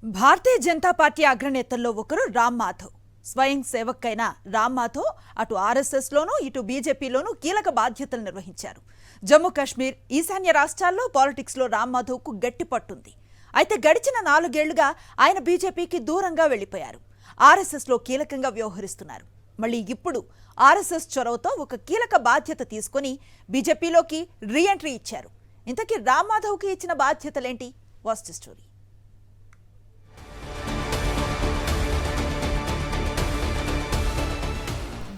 Bharatiya Janata party అగ్రనేతల్లో ఒకరు రామ్ మాధవ్. స్వయం సేవకైన రామ్ మాధవ్ అటు ఆర్ఎస్ఎస్లోనూ ఇటు బీజేపీలోనూ కీలక బాధ్యతలు నిర్వహించారు. జమ్మూ కాశ్మీర్, ఈశాన్య రాష్ట్రాల్లో పాలిటిక్స్లో రామ్ మాధవ్కు గట్టి పట్టుంది. అయితే గడిచిన 4 ఏళ్లుగా ఆయన బీజేపీకి దూరంగా వెళ్లిపోయారు. ఆర్ఎస్ఎస్లో కీలకంగా వ్యవహరిస్తున్నారు. మళ్ళీ ఇప్పుడు ఆర్ఎస్ఎస్ చొరవతో ఒక కీలక బాధ్యత తీసుకుని బీజేపీలోకి రీఎంట్రీ ఇచ్చారు. ఇంతకీ రామ్ మాధవ్కి ఇచ్చిన బాధ్యతలేంటి? Watch story.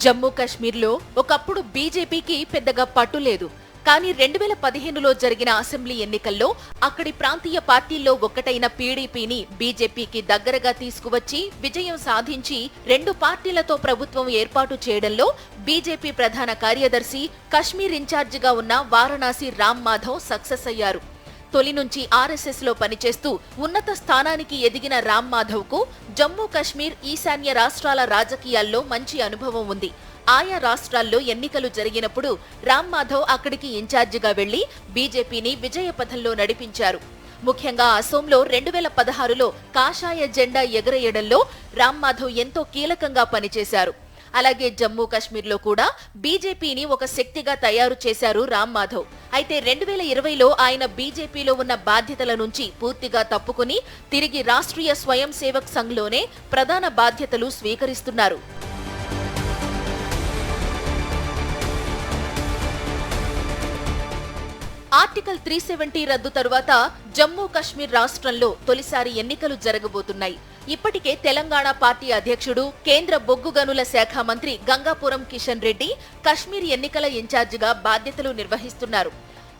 జమ్మూ కాశ్మీర్లో ఒకప్పుడు బీజేపీకి పెద్దగా పట్టు లేదు. కానీ 2015లో జరిగిన అసెంబ్లీ ఎన్నికల్లో అక్కడి ప్రాంతీయ పార్టీల్లో ఒక్కటైన పీడీపీని బీజేపీకి దగ్గరగా తీసుకువచ్చి విజయం సాధించి 2 పార్టీలతో ప్రభుత్వం ఏర్పాటు చేయడంలో బీజేపీ ప్రధాన కార్యదర్శి, కశ్మీర్ ఇన్ఛార్జిగా ఉన్న వారణాసి రామ్ మాధవ్ సక్సెస్ అయ్యారు. తొలి నుంచి ఆర్ఎస్ఎస్ లో పనిచేస్తూ ఉన్నత స్థానానికి ఎదిగిన రామ్ మాధవ్ కు జమ్మూ కాశ్మీర్, ఈశాన్య రాష్ట్రాల రాజకీయాల్లో మంచి అనుభవం ఉంది. ఆయా రాష్ట్రాల్లో ఎన్నికలు జరిగినప్పుడు రామ్ మాధవ్ అక్కడికి ఇన్ఛార్జిగా వెళ్లి బీజేపీని విజయపథంలో నడిపించారు. ముఖ్యంగా అసోంలో 2016లో కాషాయ జెండా ఎగరేయడంలో రామ్ మాధవ్ ఎంతో కీలకంగా పనిచేశారు. అలాగే జమ్మూ కాశ్మీర్లో కూడా బీజేపీని ఒక శక్తిగా తయారు చేశారు రామ్ మాధవ్. అయితే 2020లో ఆయన బీజేపీలో ఉన్న బాధ్యతల నుంచి పూర్తిగా తప్పుకుని తిరిగి రాష్ట్రీయ స్వయం సేవక్ సంఘ్లోనే ప్రధాన బాధ్యతలు స్వీకరిస్తున్నారు. ఆర్టికల్ 370 రద్దు తరువాత జమ్మూ కాశ్మీర్ రాష్ట్రంలో తొలిసారి ఎన్నికలు జరగబోతున్నాయి. ఇప్పటికే తెలంగాణ పార్టీ అధ్యక్షుడు, కేంద్ర బొగ్గు గనుల శాఖ మంత్రి గంగాపురం కిషన్ రెడ్డి కశ్మీర్ ఎన్నికల ఇన్ఛార్జిగా బాధ్యతలు నిర్వహిస్తున్నారు.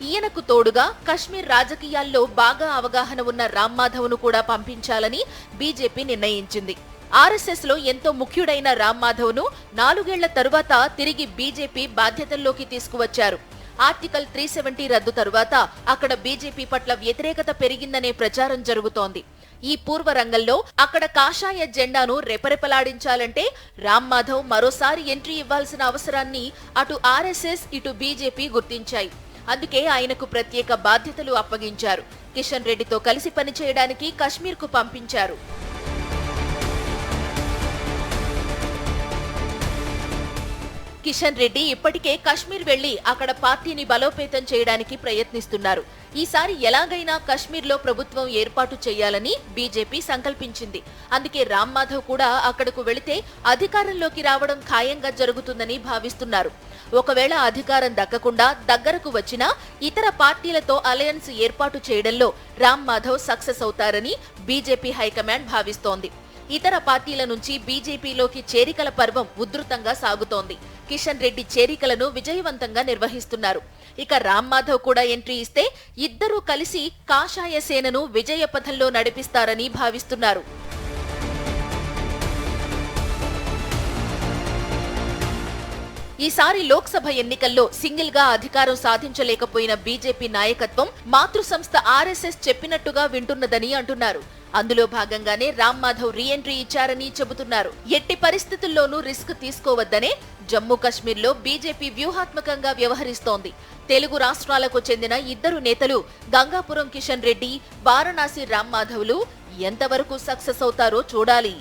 ఈయనకు తోడుగా కశ్మీర్ రాజకీయాల్లో బాగా అవగాహన ఉన్న రామ్ మాధవ్ను కూడా పంపించాలని బీజేపీ నిర్ణయించింది. ఆర్ఎస్ఎస్ లో ఎంతో ముఖ్యుడైన రామ్ మాధవ్ను 4 ఏళ్ల తరువాత తిరిగి బీజేపీ బాధ్యతల్లోకి తీసుకువచ్చారు. ఆర్టికల్ 370 రద్దు తరువాత అక్కడ బీజేపీ పట్ల వ్యతిరేకత పెరిగిందనే ప్రచారం జరుగుతోంది. ఈ పూర్వ రంగంలో అక్కడ కాషాయ జెండాను రెపరెపలాడించాలంటే రామ్ మాధవ్ మరోసారి ఎంట్రీ ఇవ్వాల్సిన అవసరాన్ని అటు ఆర్ఎస్ఎస్, ఇటు బీజేపీ గుర్తించాయి. అందుకే ఆయనకు ప్రత్యేక బాధ్యతలు అప్పగించారు. కిషన్ రెడ్డితో కలిసి పనిచేయడానికి కశ్మీర్కు పంపించారు. కిషన్ రెడ్డి ఇప్పటికే కశ్మీర్ వెళ్లి అక్కడ పార్టీని బలోపేతం చేయడానికి ప్రయత్నిస్తున్నారు. ఈసారి ఎలాగైనా కశ్మీర్లో ప్రభుత్వం ఏర్పాటు చేయాలని బీజేపీ సంకల్పించింది. అందుకే రామ్ మాధవ్ కూడా అక్కడకు వెళితే అధికారంలోకి రావడం ఖాయంగా జరుగుతుందని భావిస్తున్నారు. ఒకవేళ అధికారం దక్కకుండా దగ్గరకు వచ్చినా ఇతర పార్టీలతో అలయన్స్ ఏర్పాటు చేయడంలో రామ్ మాధవ్ సక్సెస్ అవుతారని బీజేపీ హైకమాండ్ భావిస్తోంది. ఇతర పార్టీల నుంచి బీజేపీలోకి చేరికల పర్వం ఉధృతంగా సాగుతోంది. కిషన్ రెడ్డి చేరికలను విజయవంతంగా నిర్వహిస్తున్నారు. ఇక రామ్ మాధవ్ కూడా ఎంట్రీ ఇస్తే ఇద్దరూ కలిసి కాషాయ సేనను విజయపథంలో నడిపిస్తారని భావిస్తున్నారు. ఈసారి లోక్సభ ఎన్నికల్లో సింగిల్ గా అధికారం సాధించలేకపోయిన బీజేపీ నాయకత్వం మాతృ సంస్థ ఆర్ఎస్ఎస్ చెప్పినట్టుగా వింటున్నదని అంటున్నారు. అందులో భాగంగానే రామ్ మాధవ్ రీఎంట్రీ ఇచ్చారని చెబుతున్నారు. ఎట్టి పరిస్థితుల్లోనూ రిస్క్ తీసుకోవద్దనే జమ్మూ కాశ్మీర్లో బీజేపీ వ్యూహాత్మకంగా వ్యవహరిస్తోంది. తెలుగు రాష్ట్రాలకు చెందిన ఇద్దరు నేతలు గంగాపురం కిషన్ రెడ్డి, వారణాసి రామ్ మాధవ్లు ఎంతవరకు సక్సెస్ అవుతారో చూడాలి.